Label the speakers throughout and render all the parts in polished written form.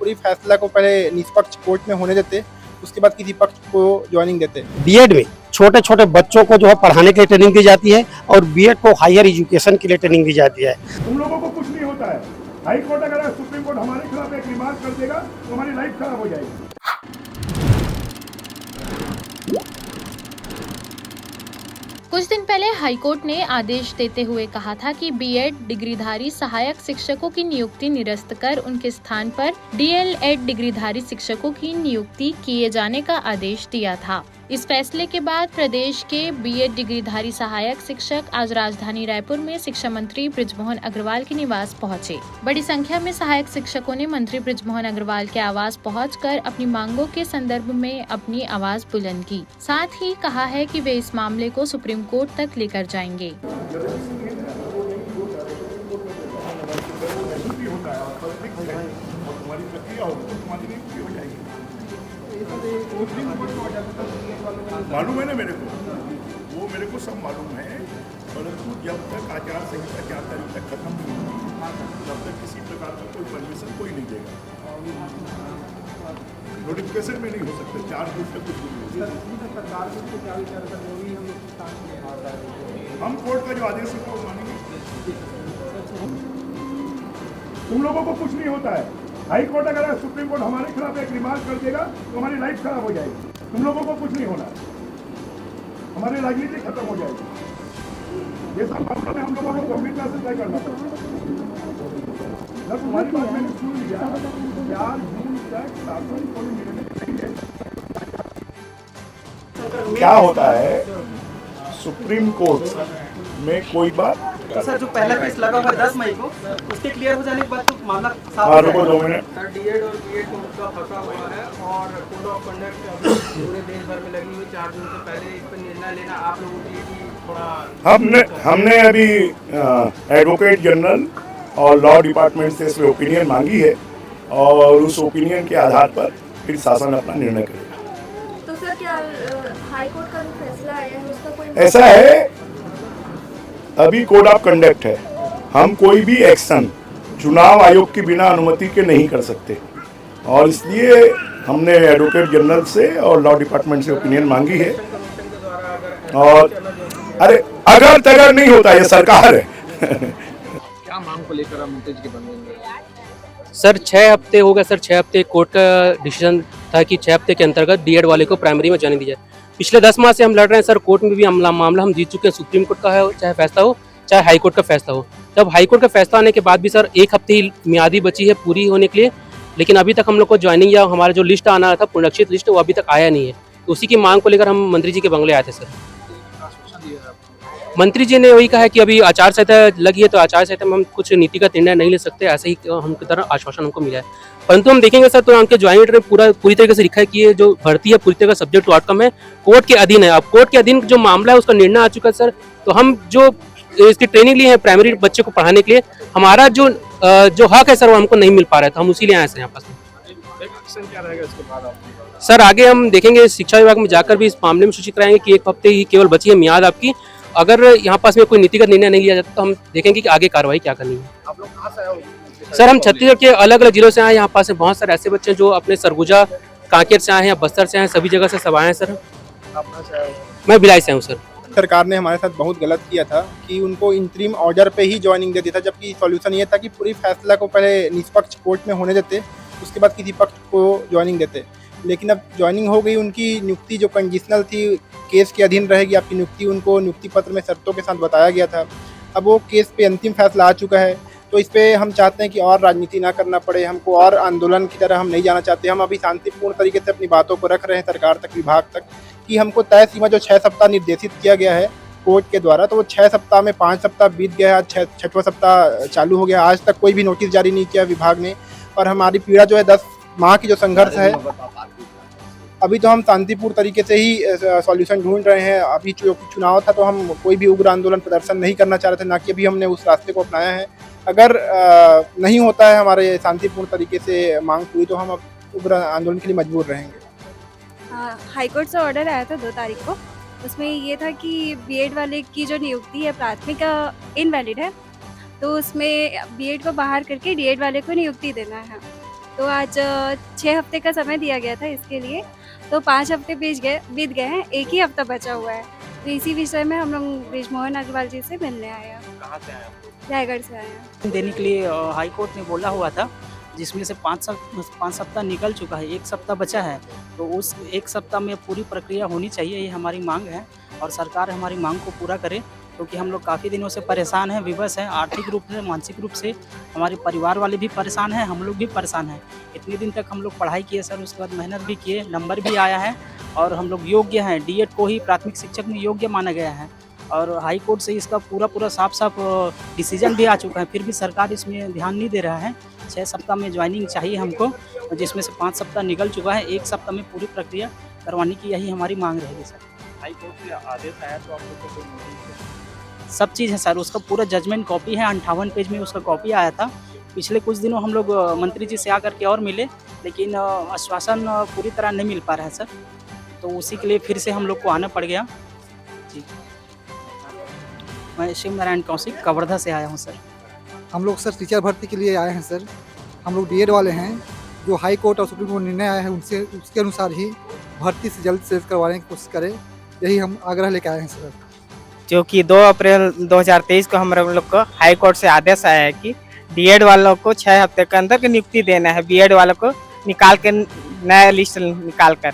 Speaker 1: पूरी फैसला को पहले निष्पक्ष कोर्ट में होने देते, उसके बाद किसी पक्ष को ज्वाइनिंग देते।
Speaker 2: बीएड में छोटे छोटे बच्चों को जो है पढ़ाने के लिए ट्रेनिंग दी जाती है और बीएड को हायर एजुकेशन के लिए ट्रेनिंग दी जाती है।
Speaker 3: तुम लोगों को कुछ नहीं होता है। हाई कोर्ट अगर सुप्रीम कोर्ट हमारे खिलाफ एक रिमार्क कर देगा तो हमारी लाइफ खराब हो जाएगी।
Speaker 4: कुछ दिन पहले हाईकोर्ट ने आदेश देते हुए कहा था कि बीएड डिग्रीधारी सहायक शिक्षकों की नियुक्ति निरस्त कर उनके स्थान पर डीएलएड डिग्रीधारी शिक्षकों की नियुक्ति किए जाने का आदेश दिया था। इस फैसले के बाद प्रदेश के बीएड डिग्रीधारी सहायक शिक्षक आज राजधानी रायपुर में शिक्षा मंत्री बृजमोहन अग्रवाल के निवास पहुंचे। बड़ी संख्या में सहायक शिक्षकों ने मंत्री बृजमोहन अग्रवाल के आवास पहुंचकर अपनी मांगों के संदर्भ में अपनी आवाज बुलंद की। साथ ही कहा है कि वे इस मामले को सुप्रीम कोर्ट तक लेकर जाएंगे।
Speaker 3: मालूम है ना मेरे को सब मालूम है, परंतु जब तक आचार संहिता 4 तारीख तक खत्म नहीं होगी तब तक किसी प्रकार का कोई परमिशन कोई नहीं देगा। नोटिफिकेशन में नहीं हो सकता, 4 दिन तक कुछ नहीं हो सकता। हम कोर्ट का जो आदेश है वो मानेंगे। तुम लोगों को कुछ नहीं होता है। हाई कोर्ट अगर सुप्रीम कोर्ट हमारे खिलाफ एक रिमार्क कर देगा तो हमारी लाइफ खराब हो जाएगी। तुम लोगों को कुछ नहीं होना, हमारी राजनीति खत्म हो जाएगी। ये सब मामलों में हम लोगों को गंभीरता से तय करना पड़ेगा। जब तुम्हारी बात मैंने सुन लिया, 4 जून तक शासन कोई निर्णय नहीं है। क्या होता है सुप्रीम कोर्ट में कोई बात
Speaker 5: तो सर जो पहला केस लगा हुआ 10 मई को, उसके क्लियर हो जाने के बाद तो मामला साफ हो
Speaker 3: रुको 2 मिनट।
Speaker 5: सर डीएड और बीएड को मुद्दा फंसा हुआ है और कोड ऑफ कंडक्ट अभी पूरे देश भर में लगी हुई 4 जून से पहले इस पर निर्णय लेना आप लोगों के लिए थोड़ा
Speaker 3: हमने अभी एडवोकेट जनरल और लॉ डिपार्टमेंट से इसमें ओपिनियन मांगी है और उस ओपिनियन के आधार पर फिर शासन अपना निर्णय करेगा।
Speaker 6: तो सर क्या हाई कोर्ट का जो फैसला आया है उसका कोई
Speaker 3: ऐसा है, अभी कोड ऑफ कंडक्ट है, हम कोई भी एक्शन चुनाव आयोग के बिना अनुमति के नहीं कर सकते और इसलिए हमने एडवोकेट जनरल से और लॉ डिपार्टमेंट से ओपिनियन मांगी है। और अरे अगर तगर नहीं होता, ये सरकार है।
Speaker 7: क्या मांग को लेकर मंत्री जी के बंधेंगे?
Speaker 8: सर 6 हफ्ते हो गए सर, 6 हफ्ते कोर्ट का डिसीजन था कि 6 हफ्ते के अंतर्गत डीएड वाले को प्राइमरी में जाने दी जाए। पिछले 10 माह से हम लड़ रहे हैं सर, कोर्ट में भी मामला हम जीत चुके हैं। सुप्रीम कोर्ट का है चाहे फैसला हो, चाहे हाई कोर्ट का फैसला हो। जब हाई कोर्ट का फैसला आने के बाद भी सर 1 हफ्ते ही मियादी बची है पूरी होने के लिए, लेकिन अभी तक हम लोग को ज्वाइनिंग या हमारा जो लिस्ट आना था पुनरीक्षित लिस्ट, वो अभी तक आया नहीं है। तो उसी की मांग को लेकर हम मंत्री जी के बंगले आए थे सर। मंत्री जी ने वही कहा है कि अभी आचार संहिता लगी है तो आचार संहिता में हम कुछ नीतिगत निर्णय नहीं ले सकते, ऐसे ही हमकी तरह आश्वासन हमको मिला है। परंतु हम देखेंगे सर तो उनके ज्वाइनिंग लेटर में पूरी तरीके से लिखा है कि ये जो भर्ती है पूरी तरह सब्जेक्ट टू आउटकम है, कोर्ट के अधीन है। अब कोर्ट के अधीन जो मामला है उसका निर्णय आ चुका है सर, तो हम जो इसकी ट्रेनिंग ली है प्राइमरी बच्चे को पढ़ाने के लिए, हमारा जो हक है सर वो हमको नहीं मिल पा रहा है, तो हम उसी लिए आए सर यहाँ पास।
Speaker 7: क्या रहेगा इसके बाद
Speaker 8: सर आगे हम देखेंगे, शिक्षा विभाग में जाकर भी इस मामले में सूचित कराएंगे कि 1 हफ्ते ही केवल बची है मियाद आपकी। अगर यहाँ पास में कोई नीतिगत निर्णय नहीं लिया जाता तो हम देखेंगे कि आगे कार्रवाई क्या करनी है।
Speaker 7: आप लोग कहाँ से आए हो?
Speaker 8: सर हम छत्तीसगढ़ के अलग अलग जिलों से आए। यहाँ पास में बहुत सारे ऐसे बच्चे जो अपने सरगुजा, कांकेर से आए हैं, बस्तर से आए हैं, सभी जगह से सब आए हैं सर।
Speaker 7: आप कहाँ से आए हो?
Speaker 8: मैं भिलाई से हूँ सर।
Speaker 1: सरकार ने हमारे साथ बहुत गलत किया था कि उनको इंतरिम ऑर्डर पे ही ज्वाइनिंग दे दिया था, जबकि सॉल्यूशन ये था कि पूरी फैसला को पहले निष्पक्ष कोर्ट में होने देते, उसके बाद किसी पक्ष को ज्वाइनिंग देते। लेकिन अब ज्वाइनिंग हो गई, उनकी नियुक्ति जो कंडीशनल थी, केस के अधीन रहेगी आपकी नियुक्ति, उनको नियुक्ति पत्र में शर्तों के साथ बताया गया था। अब वो केस पे अंतिम फैसला आ चुका है, तो इस पे हम चाहते हैं कि और राजनीति ना करना पड़े, हमको और आंदोलन की तरह हम नहीं जाना चाहते। हम अभी शांतिपूर्ण तरीके से अपनी बातों को रख रहे हैं सरकार तक, विभाग तक, कि हमको तय सीमा जो 6 सप्ताह निर्देशित किया गया है कोर्ट के द्वारा, तो वो 6 सप्ताह में 5 सप्ताह बीत गया है, 6वां सप्ताह चालू हो गया। आज तक कोई भी नोटिस जारी नहीं किया विभाग ने, और हमारी पीड़ा जो है 10 माह की जो संघर्ष है, अभी तो हम शांतिपूर्ण तरीके से ही सॉल्यूशन ढूंढ रहे हैं। अभी जो चुनाव था तो हम कोई भी उग्र आंदोलन प्रदर्शन नहीं करना चाह रहे थे, ना कि अभी हमने उस रास्ते को अपनाया है। अगर नहीं होता है हमारे शांतिपूर्ण तरीके से मांग पूरी, तो हम अब उग्र आंदोलन के लिए मजबूर रहेंगे।
Speaker 6: हाईकोर्ट से ऑर्डर आया था 2 तारीख को, उसमें ये था कि बीएड वाले की जो नियुक्ति है प्राथमिक इनवैलिड है, तो उसमें बीएड को बाहर करके डीएड वाले को नियुक्ति देना है। तो आज 6 हफ्ते का समय दिया गया था इसके लिए, तो 5 हफ्ते बीत गए हैं, एक ही हफ्ता बचा हुआ है। तो इसी विषय में हम लोग बृजमोहन अग्रवाल जी से मिलने आए हैं।
Speaker 5: कहाँ से आए आप?
Speaker 6: रायगढ़ से आए हैं।
Speaker 9: देने के लिए हाई कोर्ट ने बोला हुआ था, जिसमें से 5 सप्ताह निकल चुका है, 1 सप्ताह बचा है। तो उस 1 सप्ताह में पूरी प्रक्रिया होनी चाहिए, ये हमारी मांग है और सरकार हमारी मांग को पूरा करे, क्योंकि हम लोग काफ़ी दिनों से परेशान हैं, विवश हैं, आर्थिक रूप से, मानसिक रूप से। हमारे परिवार वाले भी परेशान हैं, हम लोग भी परेशान हैं। इतने दिन तक हम लोग पढ़ाई किए सर, उसके बाद मेहनत भी किए, नंबर भी आया है और हम लोग योग्य हैं। डीएड को ही प्राथमिक शिक्षक में योग्य माना गया है और हाई कोर्ट से इसका पूरा साफ डिसीजन भी आ चुका है, फिर भी सरकार इसमें ध्यान नहीं दे रहा है। 6 सप्ताह में ज्वाइनिंग चाहिए हमको, जिसमें से 5 सप्ताह निकल चुका है, 1 सप्ताह में पूरी प्रक्रिया करवाने की यही हमारी मांग रहेगी सर।
Speaker 5: हाई कोर्ट से आदेश आया तो आप लोग को कोई नोटिस है?
Speaker 9: सब चीज़ है सर, उसका पूरा जजमेंट कॉपी है, 58 पेज में उसका कॉपी आया था। पिछले कुछ दिनों हम लोग मंत्री जी से आकर के और मिले, लेकिन आश्वासन पूरी तरह नहीं मिल पा रहा है सर, तो उसी के लिए फिर से हम लोग को आना पड़ गया जी। मैं शिव नारायण कौशिक कवर्धा से आया हूँ सर।
Speaker 10: हम लोग सर टीचर भर्ती के लिए आए हैं सर। हम लोग डीएड वाले हैं, जो हाई कोर्ट और सुप्रीम कोर्ट निर्णय आया है उनसे उसके अनुसार ही भर्ती से जल्द से जल्द करवाने की कोशिश करें, यही हम आग्रह लेकर आए हैं सर।
Speaker 11: जो कि 2 अप्रैल 2023 को हम लोग को हाई कोर्ट से आदेश आया है कि डीएड वालों को 6 हफ्ते के अंदर की नियुक्ति देना है, बीएड वालों को निकाल के नया लिस्ट निकाल कर,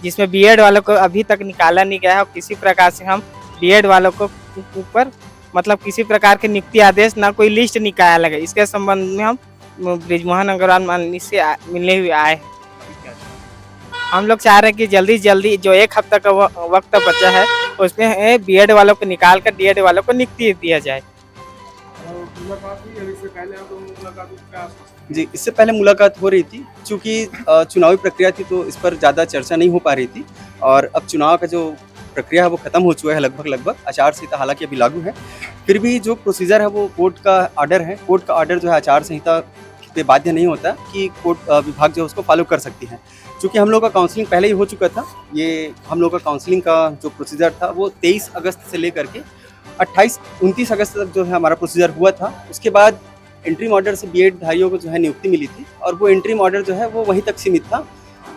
Speaker 11: जिसमें बीएड वालों को अभी तक निकाला नहीं गया है और किसी प्रकार से हम बीएड वालों को ऊपर मतलब किसी प्रकार के नियुक्ति आदेश ना कोई लिस्ट निकाला गया। इसके संबंध में हम बृजमोहन अग्रवाल से मिलने हुए आए। हम लोग चाह रहे हैं कि जल्दी जल्दी जो 1 हफ्ता का वक्त बचा है उसमें बीएड वालों को निकाल कर डीएड वालों को नियुक्ति दिया जाए।
Speaker 12: जी, इससे पहले मुलाकात हो रही थी, चूँकि चुनावी प्रक्रिया थी तो इस पर ज़्यादा चर्चा नहीं हो पा रही थी और अब चुनाव का जो प्रक्रिया है वो खत्म हो चुका है लगभग। आचार संहिता हालांकि अभी लागू है, फिर भी जो प्रोसीजर है वो कोर्ट का ऑर्डर है। कोर्ट का ऑर्डर जो है आचार संहिता पे बाध्य नहीं होता कि कोर्ट विभाग जो है उसको फॉलो कर सकती है। चूँकि हम लोग का काउंसलिंग पहले ही हो चुका था, ये हम लोग का काउंसलिंग का जो प्रोसीजर था वो 23 अगस्त से लेकर के 29 अगस्त तक जो है हमारा प्रोसीजर हुआ था। उसके बाद इंटरिम ऑर्डर से बीएड धारियों को जो है नियुक्ति मिली थी और वो इंटरिम ऑर्डर जो है वो वहीं तक सीमित था।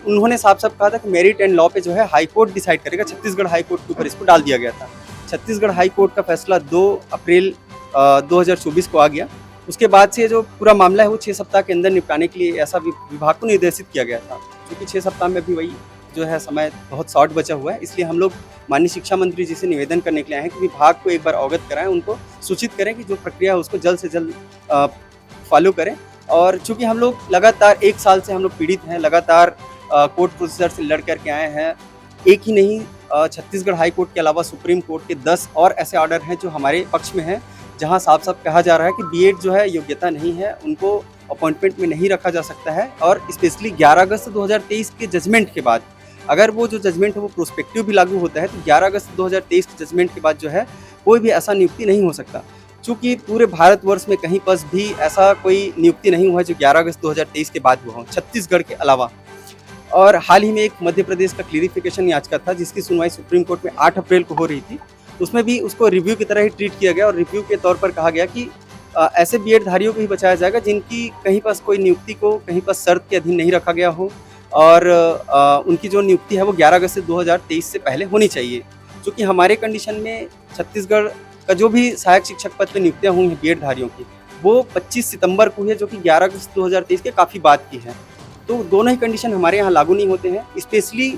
Speaker 12: उन्होंने साफ कहा था कि मेरिट एंड लॉ पे जो है हाई कोर्ट डिसाइड करेगा। छत्तीसगढ़ हाई कोर्ट के ऊपर इसको डाल दिया गया था। छत्तीसगढ़ हाई कोर्ट का फैसला 2 अप्रैल 2024 को आ गया। उसके बाद से जो पूरा मामला है वो 6 सप्ताह के अंदर निपटाने के लिए ऐसा विभाग को निर्देशित किया गया था, क्योंकि 6 सप्ताह में भी वही जो है समय बहुत शॉर्ट बचा हुआ है। इसलिए हम लोग माननीय शिक्षा मंत्री जी से निवेदन करने के लिए आए हैं कि विभाग को एक बार अवगत कराएं, उनको सूचित करें कि जो प्रक्रिया है उसको जल्द से जल्द फॉलो करें। और चूँकि हम लोग लगातार 1 साल से हम लोग पीड़ित हैं, लगातार कोर्ट प्रोसीजर से लड़ करके आए हैं। एक ही नहीं, छत्तीसगढ़ हाई कोर्ट के अलावा सुप्रीम कोर्ट के 10 और ऐसे ऑर्डर हैं जो हमारे पक्ष में हैं, जहां साफ कहा जा रहा है कि बीएड जो है योग्यता नहीं है, उनको अपॉइंटमेंट में नहीं रखा जा सकता है। और स्पेशली 11 अगस्त 2023 के जजमेंट के बाद, अगर वो जो जजमेंट है वो प्रोस्पेक्टिव भी लागू होता है तो 11 अगस्त 2023 के जजमेंट के बाद जो है कोई भी ऐसा नियुक्ति नहीं हो सकता। चूँकि पूरे भारतवर्ष में कहीं पर भी ऐसा कोई नियुक्ति नहीं हुआ है जो 11 अगस्त 2023 के बाद हुआ हो, छत्तीसगढ़ के अलावा। और हाल ही में एक मध्य प्रदेश का क्लियरिफिकेशन याचिका था जिसकी सुनवाई सुप्रीम कोर्ट में 8 अप्रैल को हो रही थी। उसमें भी उसको रिव्यू की तरह ही ट्रीट किया गया और रिव्यू के तौर पर कहा गया कि ऐसे बीएड धारियों को ही बचाया जाएगा जिनकी कहीं पर कोई नियुक्ति को कहीं पर शर्त के अधीन नहीं रखा गया हो और उनकी जो नियुक्ति है वो 11 अगस्त 2023 से पहले होनी चाहिए। क्योंकि हमारे कंडीशन में छत्तीसगढ़ का जो भी सहायक शिक्षक पद पर नियुक्तियाँ हुई हैं बीएड धारियों की, वो 25 सितंबर को है, जो कि 11 अगस्त 2023 के काफ़ी बाद की है। तो दोनों ही कंडीशन हमारे यहाँ लागू नहीं होते हैं। स्पेशली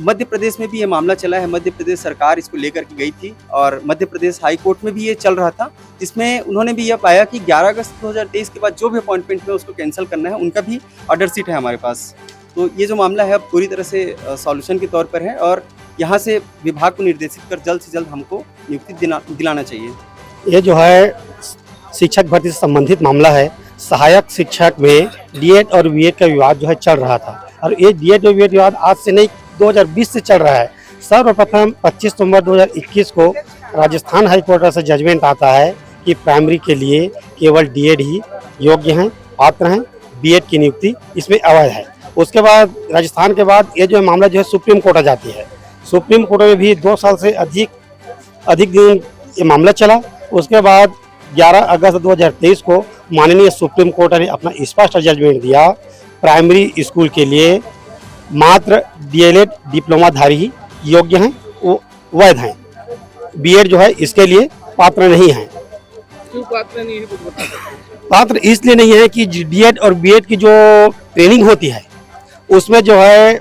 Speaker 12: मध्य प्रदेश में भी ये मामला चला है, मध्य प्रदेश सरकार इसको लेकर के गई थी और मध्य प्रदेश हाई कोर्ट में भी ये चल रहा था, जिसमें उन्होंने भी यह पाया कि 11 अगस्त 2023 के बाद जो भी अपॉइंटमेंट है उसको कैंसिल करना है, उनका भी ऑर्डर सीट है हमारे पास। तो ये जो मामला है अब पूरी तरह से सॉल्यूशन के तौर पर है और यहाँ से विभाग को निर्देशित कर जल्द से जल्द हमको नियुक्ति दिलाना चाहिए।
Speaker 2: ये जो है शिक्षक भर्ती से संबंधित मामला है। सहायक शिक्षक में डीएड और बीएड का विवाद जो है चल रहा था और ये डीएड और बीएड विवाद आज से नहीं 2020 से चल रहा है। सर्वप्रथम 25 नवंबर 2021 को राजस्थान हाई कोर्ट से जजमेंट आता है कि प्राइमरी के लिए केवल डीएड ही योग्य हैं, पात्र हैं, बीएड की नियुक्ति इसमें अवैध है। उसके बाद राजस्थान के बाद ये जो मामला जो है सुप्रीम कोर्ट आ जाती है। सुप्रीम कोर्ट में भी 2 साल से अधिक दिन ये मामला चला। उसके बाद 11 अगस्त 2023 को माननीय सुप्रीम कोर्ट ने अपना स्पष्ट जजमेंट दिया प्राइमरी स्कूल के लिए मात्र डीएलएड डिप्लोमाधारी ही योग्य हैं, वो वैध हैं। बीएड जो है इसके लिए पात्र नहीं है।
Speaker 7: क्यों पात्र नहीं है, कुछ बता सकते हैं?
Speaker 2: पात्र इसलिए नहीं है कि डीएड और बीएड की जो ट्रेनिंग होती है उसमें जो है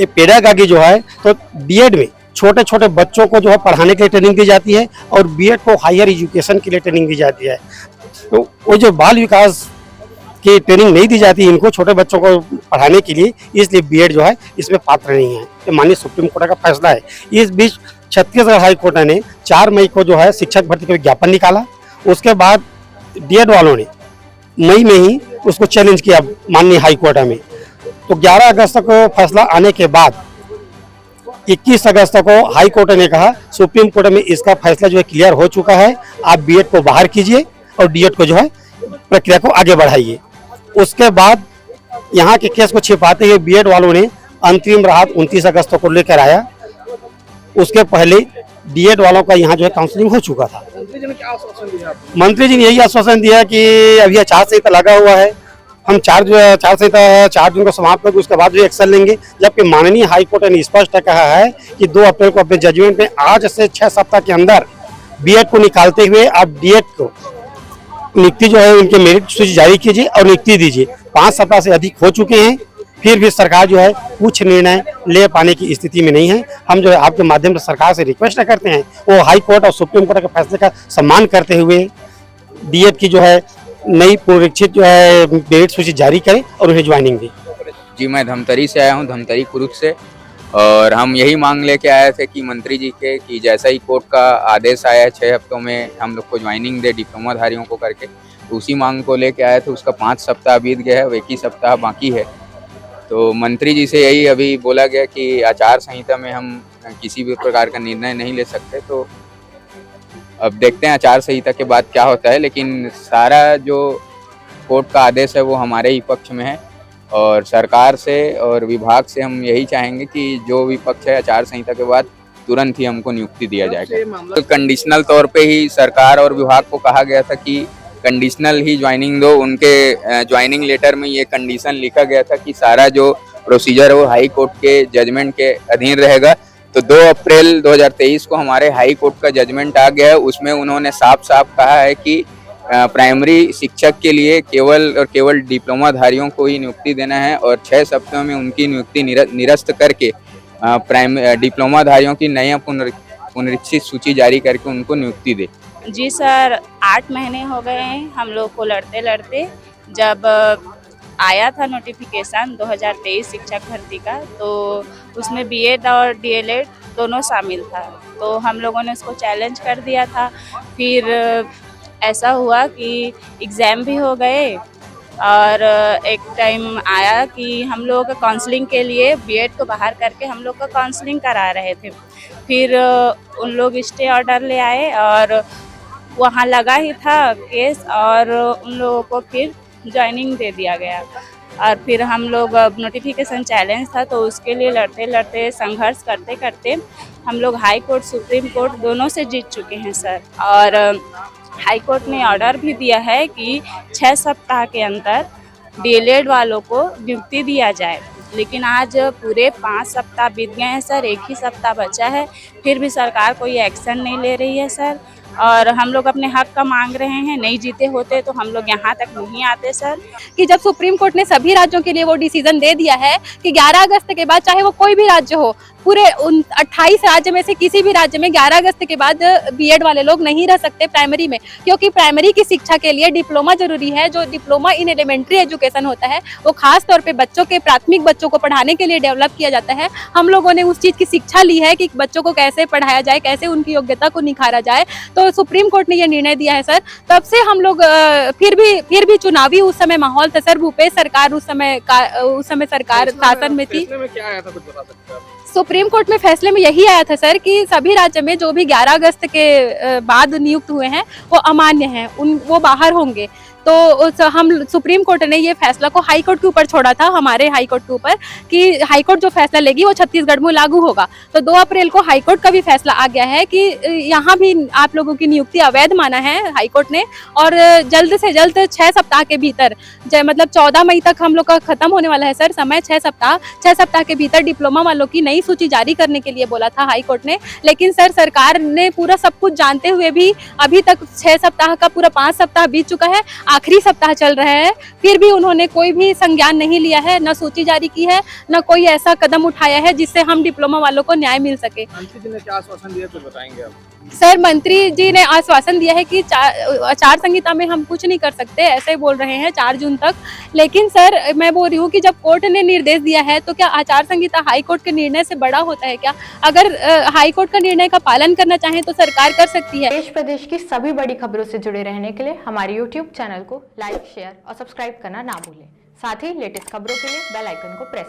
Speaker 2: ये पेडागॉजी जो है, तो डीएड में छोटे छोटे बच्चों को जो है पढ़ाने के लिए ट्रेनिंग दी जाती है और बीएड को हायर एजुकेशन के लिए ट्रेनिंग दी जाती है। तो वो जो बाल विकास की ट्रेनिंग नहीं दी जाती इनको छोटे बच्चों को पढ़ाने के लिए, इसलिए बीएड जो है इसमें पात्र नहीं है। ये माननीय सुप्रीम कोर्ट का फैसला है। इस बीच छत्तीसगढ़ हाई कोर्ट ने 4 मई को जो है शिक्षक भर्ती का विज्ञापन निकाला। उसके बाद डीएड वालों ने मई में ही उसको चैलेंज किया माननीय हाई कोर्ट में। तो 11 अगस्त को फैसला आने के बाद 21 अगस्त को हाई कोर्ट ने कहा सुप्रीम कोर्ट में इसका फैसला जो है क्लियर हो चुका है, आप बीएड को बाहर कीजिए और डीएड को जो है प्रक्रिया को आगे बढ़ाइए। उसके बाद यहाँ के केस को छिपाते हुए बीएड वालों ने अंतरिम राहत 29 अगस्त को लेकर आया। उसके पहले डीएड वालों का यहाँ जो है काउंसलिंग हो चुका था।
Speaker 7: मंत्री जी ने क्या आश्वासन दिया आपको?
Speaker 2: मंत्री जी ने यही आश्वासन दिया कि अभी आचार संहिता लगा हुआ है, हम 4 जून को समाप्त करके उसके बाद भी एक्शन लेंगे। जबकि माननीय हाई कोर्ट ने स्पष्ट कहा है कि 2 अप्रैल को अपने जजमेंट में आज से 6 सप्ताह के अंदर बीएड को निकालते हुए आप डीएड को नियुक्ति जो है उनके मेरिट सूची जारी कीजिए और नियुक्ति दीजिए। 5 सप्ताह से अधिक हो चुके हैं, फिर भी सरकार जो है कुछ निर्णय ले पाने की स्थिति में नहीं है। हम जो है आपके माध्यम से सरकार से रिक्वेस्ट करते हैं वो हाई कोर्ट और सुप्रीम कोर्ट के फैसले का सम्मान करते हुए डीएड की जो है नई पुनरीक्षित जो है मेरिट सूची जारी करें और उन्हें ज्वाइनिंग दें।
Speaker 13: जी, मैं धमतरी से आया हूँ, धमतरी कुरुख से, और हम यही मांग लेके आए थे कि मंत्री जी के कि जैसा ही कोर्ट का आदेश आया है 6 हफ्तों में हम लोग को ज्वाइनिंग दे डिप्लोमाधारियों को करके, तो उसी मांग को लेके आए थे। उसका 5 सप्ताह बीत गया है, 1 ही सप्ताह बाकी है। तो मंत्री जी से यही अभी बोला गया कि आचार संहिता में हम किसी भी प्रकार का निर्णय नहीं ले सकते। तो अब देखते हैं आचार संहिता के बाद क्या होता है, लेकिन सारा जो कोर्ट का आदेश है वो हमारे ही पक्ष में है और सरकार से और विभाग से हम यही चाहेंगे कि जो भी पक्ष है आचार संहिता के बाद तुरंत ही हमको नियुक्ति दिया जाएगा। तो कंडीशनल तौर पे ही सरकार और विभाग को कहा गया था कि कंडीशनल ही ज्वाइनिंग दो। उनके ज्वाइनिंग लेटर में ये कंडीशन लिखा गया था कि सारा जो प्रोसीजर है वो हाई कोर्ट के जजमेंट के अधीन रहेगा। तो 2 अप्रैल 2023 को हमारे हाई कोर्ट का जजमेंट आ गया है। उसमें उन्होंने साफ साफ कहा है कि प्राइमरी शिक्षक के लिए केवल और केवल डिप्लोमाधारियों को ही नियुक्ति देना है और 6 सप्ताह में उनकी नियुक्ति निरस्त करके डिप्लोमाधारियों की नया पुनरीक्षित सूची जारी करके उनको नियुक्ति दे।
Speaker 14: जी सर, 8 महीने हो गए हैं हम लोग को लड़ते लड़ते। जब आया था नोटिफिकेशन 2023 शिक्षक भर्ती का, तो उसमें बीएड और डीएलएड दोनों शामिल था। तो हम लोगों ने उसको चैलेंज कर दिया था। फिर ऐसा हुआ कि एग्ज़ाम भी हो गए और एक टाइम आया कि हम लोग का काउंसलिंग के लिए बीएड को बाहर करके हम लोग का काउंसलिंग करा रहे थे। फिर उन लोग स्टे ऑर्डर ले आए और वहाँ लगा ही था केस और उन लोगों को फिर ज्वाइनिंग दे दिया गया। और फिर हम लोग नोटिफिकेशन चैलेंज था तो उसके लिए लड़ते लड़ते संघर्ष करते करते हम लोग हाई कोर्ट सुप्रीम कोर्ट दोनों से जीत चुके हैं सर। और हाई कोर्ट ने ऑर्डर भी दिया है कि 6 सप्ताह के अंदर डीएलएड वालों को नियुक्ति दिया जाए। लेकिन आज पूरे 5 सप्ताह बीत गए हैं सर, 1 ही सप्ताह बचा है, फिर भी सरकार कोई एक्शन नहीं ले रही है सर। और हम लोग अपने हक का मांग रहे हैं। नहीं जीते होते तो हम लोग यहाँ तक नहीं आते सर।
Speaker 15: कि जब सुप्रीम कोर्ट ने सभी राज्यों के लिए वो डिसीजन दे दिया है कि 11 अगस्त के बाद चाहे वो कोई भी राज्य हो, पूरे 28 राज्य में से किसी भी राज्य में 11 अगस्त के बाद बीएड वाले लोग नहीं रह सकते प्राइमरी में, क्योंकि प्राइमरी की शिक्षा के लिए डिप्लोमा जरूरी है। जो डिप्लोमा इन एलिमेंट्री एजुकेशन होता है वो खास तौर पे बच्चों के प्राथमिक बच्चों को पढ़ाने के लिए डेवलप किया जाता है। हम लोगों ने उस चीज़ की शिक्षा ली है कि बच्चों को कैसे पढ़ाया जाए, कैसे उनकी योग्यता को निखारा जाए। तो सुप्रीम कोर्ट ने यह निर्णय दिया है सर। तब से हम लोग फिर भी चुनावी उस समय माहौल था सर। भूपेश सरकार उस समय सरकार शासन में थी।
Speaker 7: क्या आया था, कुछ बता सकते हैं?
Speaker 15: सुप्रीम कोर्ट में फैसले में यही आया था सर कि सभी राज्य में जो भी 11 अगस्त के बाद नियुक्त हुए हैं वो अमान्य हैं, वो बाहर होंगे। तो हम सुप्रीम कोर्ट ने ये फैसला को हाई कोर्ट के ऊपर छोड़ा था, हमारे हाई कोर्ट के ऊपर, कि हाई कोर्ट जो फैसला लेगी वो छत्तीसगढ़ में लागू होगा। तो 2 अप्रैल को हाई कोर्ट का भी फैसला आ गया है कि यहाँ भी आप लोगों की नियुक्ति अवैध माना है हाई कोर्ट ने, और जल्द से जल्द 6 सप्ताह के भीतर, मतलब 14 मई तक हम लोग का खत्म होने वाला है सर समय, 6 सप्ताह के भीतर डिप्लोमा वालों की नई सूची जारी करने के लिए बोला था हाई कोर्ट ने। लेकिन सर सरकार ने पूरा सब कुछ जानते हुए भी अभी तक 6 सप्ताह का पूरा 5 सप्ताह बीत चुका है, आखिरी सप्ताह चल रहा है, फिर भी उन्होंने कोई भी संज्ञान नहीं लिया है, न सूची जारी की है, न कोई ऐसा कदम उठाया है जिससे हम डिप्लोमा वालों को न्याय मिल सके।
Speaker 7: मंत्री जी ने क्या आश्वासन दिया कुछ बताएंगे आप?
Speaker 15: सर मंत्री जी ने आश्वासन दिया है कि आचार संहिता में हम कुछ नहीं कर सकते, ऐसे बोल रहे हैं 4 जून तक। लेकिन सर मैं बोल रही हूँ कि जब कोर्ट ने निर्देश दिया है तो क्या आचार संहिता हाई कोर्ट के निर्णय से बड़ा होता है क्या? अगर हाई कोर्ट का निर्णय का पालन करना चाहें तो सरकार कर सकती है।
Speaker 4: देश प्रदेश की सभी बड़ी खबरों से जुड़े रहने के लिए हमारे YouTube चैनल को लाइक, शेयर और सब्सक्राइब करना ना भूलें। साथ ही लेटेस्ट खबरों के लिए बेल आइकन को प्रेस